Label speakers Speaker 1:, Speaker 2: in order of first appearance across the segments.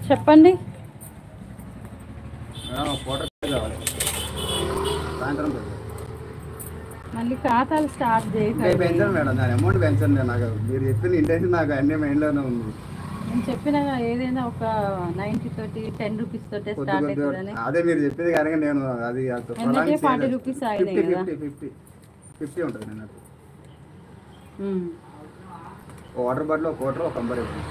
Speaker 1: చెప్పండి. మళ్ళీ ఖాతాలు స్టార్ట్ చేయకండి
Speaker 2: మేడం. దాని అమౌంట్ పెంచండి. నాకు మీరు చెప్పిన ఇంటెన్షన్ నాకు అన్ని మైండ్లోనే ఉంది.
Speaker 1: నేను చెప్పిన ఏదైనా ఒక 90 తోటి 10 రూపీస్ తోటే స్టార్ట్ అవుతుందని.
Speaker 2: అదే మీరు చెప్పేది కానీ నేను అది
Speaker 1: 40 రూపీస్ అయినాయి కదా.
Speaker 2: 50 ఉంటుంది. నేను వాటర్ బాటిల్ ఒక కోటర్ ఒక కంబర్ ఇవ్వండి.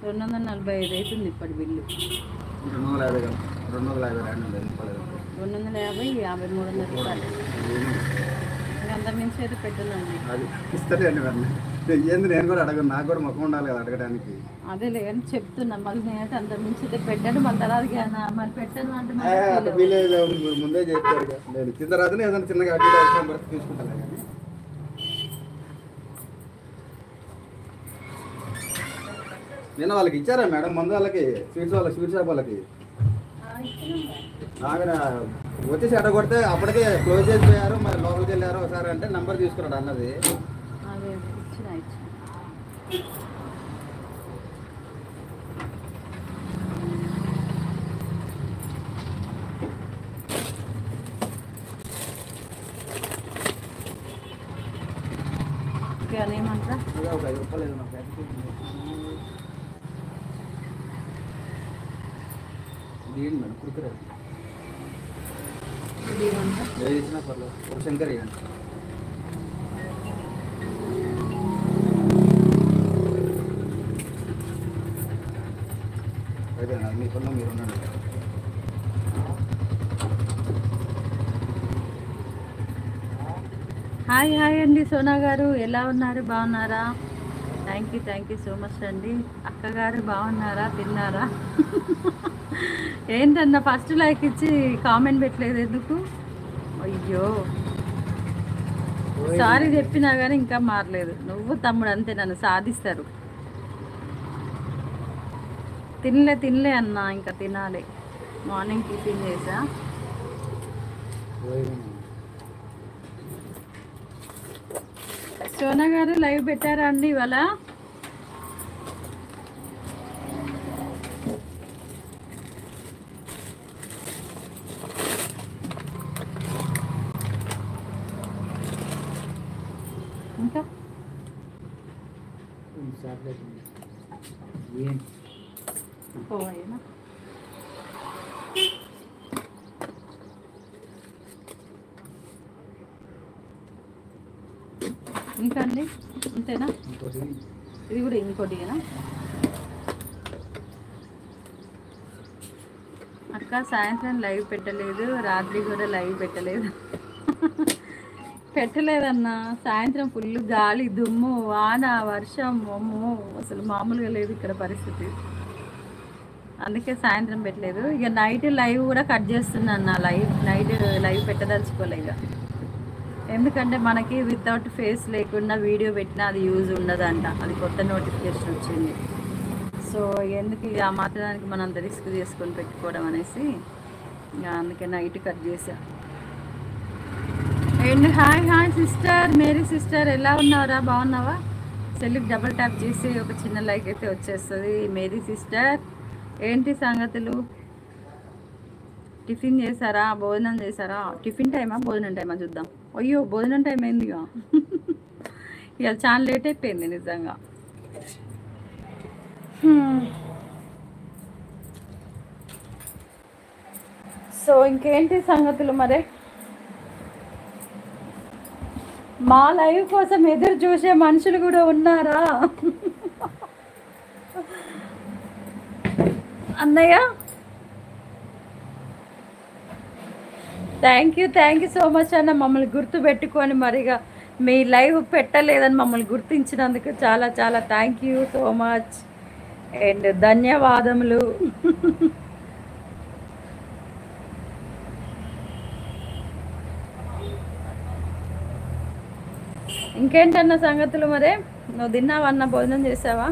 Speaker 1: $245 అవుతుంది ఇప్పటి బిల్లు.
Speaker 2: 250
Speaker 1: $350 రూపాయలు. అంత మించి అయితే పెట్టాలండి.
Speaker 2: అది ఇస్తాడండి ఏంది. నేను కూడా అడగను. నాకు కూడా మొక్క ఉండాలి కదా అడగడానికి.
Speaker 1: అదే లేదని చెప్తున్నా. మళ్ళీ నేనైతే అంత మించి అయితే పెట్టాను. మళ్ళీ తర్వాత మరి పెట్టాను అంటే
Speaker 2: ముందే చెప్పారు. నేను ఇచ్చిన తర్వాత ఏదైనా చిన్నగా తీసుకుంటాను. కానీ నిన్న వాళ్ళకి ఇచ్చారా మేడం మందు? వాళ్ళకి స్వీట్ షాప్ వాళ్ళకి వచ్చేసి అడ్డ కొడితే అప్పటికే క్లోజ్ చేసిపోయారు. మరి లోపలికి వెళ్ళారు ఒకసారి అంటే నంబర్ తీసుకున్నాడు అన్నది.
Speaker 1: ఏమంటారా
Speaker 2: ఒక 5 రూపాయలు ఏదైనా మేడం కుర్కురే ఇచ్చినా పర్లేదు. ఒక శంకర్ ఇవ్వండి. అయితే మీ పనులు మీరు ఉండండి.
Speaker 1: హాయ్ అండి సోనా గారు, ఎలా ఉన్నారు? బాగున్నారా? థ్యాంక్ యూ సో మచ్ అండి. అక్కగారు బాగున్నారా? తిన్నారా? ఏంటన్నా ఫస్ట్ లైక్ ఇచ్చి కామెంట్ పెట్టలేదు ఎందుకు? అయ్యో సారీ చెప్పినా కానీ ఇంకా మారలేదు. నువ్వు తమ్ముడు అంతే, నన్ను సాధిస్తారు. తినలే అన్న, ఇంకా తినాలి. మార్నింగ్ టిఫిన్ చేసా. సోనా గారు లైవ్ పెట్టారా అండి ఇవాళ? ఇంకా పోయేనా? ఇంకా అండి అంతేనా? ఇది కూడా ఇంకోటినా? అక్క సాయంత్రం లైవ్ పెట్టలేదు, రాత్రి కూడా లైవ్ పెట్టలేదన్నా. సాయంత్రం ఫుల్ గాలి, దుమ్ము, వాన, వర్షం, అమ్మో అసలు మామూలుగా లేదు ఇక్కడ పరిస్థితి. అందుకే సాయంత్రం పెట్టలేదు. ఇక నైట్ లైవ్ కూడా కట్ చేస్తున్నాను. నైట్ లైవ్ పెట్టదలుచుకోలేదు. ఎందుకంటే మనకి వితౌట్ ఫేస్ లేకుండా వీడియో పెట్టినా అది యూజ్ ఉండదంట. అది కొత్త నోటిఫికేషన్ వచ్చింది. సో ఎందుకు ఆ మాత్రానికి మనం అంత రిస్క్ చేసుకొని పెట్టుకోవడం అనేసి అందుకే నైట్ కట్ చేసా. And hi sister, Mary sister, ఎలా ఉన్నారా? బాగున్నావా? సెల్ఫ్ డబుల్ ట్యాప్ చేసి ఒక చిన్న లైక్ అయితే వచ్చేస్తుంది. మేరీ సిస్టర్, ఏంటి సంగతులు? టిఫిన్ చేశారా? భోజనం చేశారా? టిఫిన్ టైమా భోజనం టైమా చూద్దాం. అయ్యో భోజనం టైం అయిందిగా. ఇక చాలా లేట్ అయిపోయింది నిజంగా. సో ఇంకేంటి సంగతులు మరి? మా లైవ్ కోసం ఎదురు చూసే మనుషులు కూడా ఉన్నారా? అన్నయ్య థ్యాంక్ యూ సో మచ్ అన్న. మమ్మల్ని గుర్తు పెట్టుకొని మరిగా మీ లైవ్ పెట్టలేదని మమ్మల్ని గుర్తించినందుకు చాలా thank you so much and ధన్యవాదములు. ఇంకేంటన్న సంగతులు? మరే నువ్వు తిన్నావా అన్న? భోజనం చేసావా?